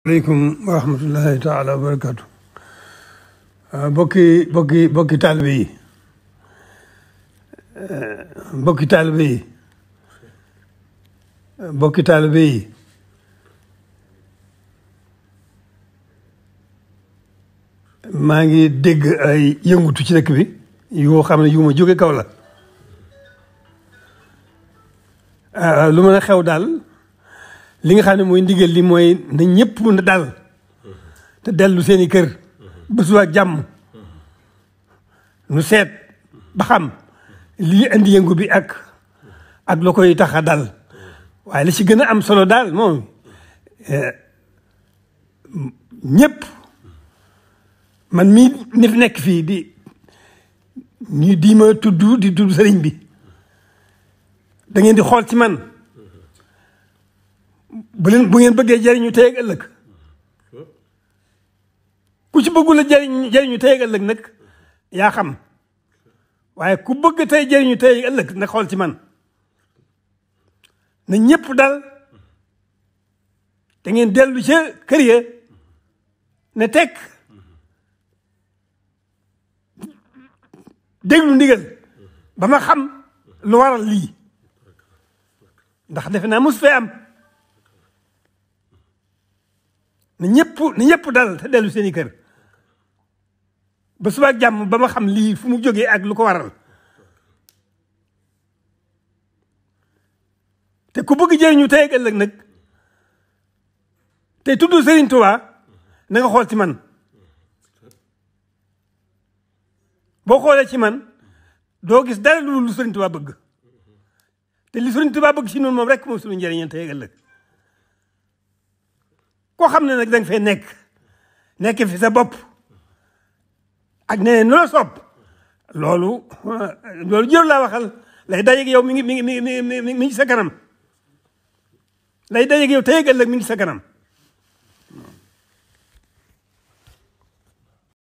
aleykum wa rahmatullahi taala wa barakatu bokki taalibe yi bokki taalibe yi maa ngi dégg ay yëngutu ci dëkk bi yoo xam ne yu ma jóge kaw la lu mën a xew daal li nga xam ne mooy ndigal li mooy na ñëpp na dal te dellu seeni kër ba suba ak jàmm nu seet ba xam lii indi yëngu bi ak lu koy tax a dal waaye li ci gën a am solo daal moom ñëpp man mii ni fi nekk fii di ma tudd sëriñ bi da ngeen di xool ci man bu ngeen bëggee jëriñu tey ak ëllëg ku ci bëggul a jëriñu tey ak ëllëg nag yaa xam waaye ku bëgg tey jëriñu tey ak ëllëg nag xool ci man na ñëpp dal da ngeen dellu ca kër ya ne tekk déglu ndigal ba ma xam lu waral lii ndax defe naa mos fee am na ñëpp dal te dellu seeni kër ba suba ak jàmm ba ma xam lii fu mu jógee ak lu ko waral te ku bëgg jëriñu tey ak ëllëg nag te tudd Sëriñ Tuubaa na nga xool ci man boo xoolee ci man doo gis dara lu Sëriñ Tuubaa bëgg te li Sëriñ Tuubaa bëgg ci noonu moom rek moom suñu njëriñ tey ak ëllëg koo xam ne nag da nga fay nekk fi sa bopp ak nee nu la sopp loolu jër laa waxal lay dajeeg yow mi ngi sa kanam lay dajeeg yow tey ak ëllëg mi ngi sa kanam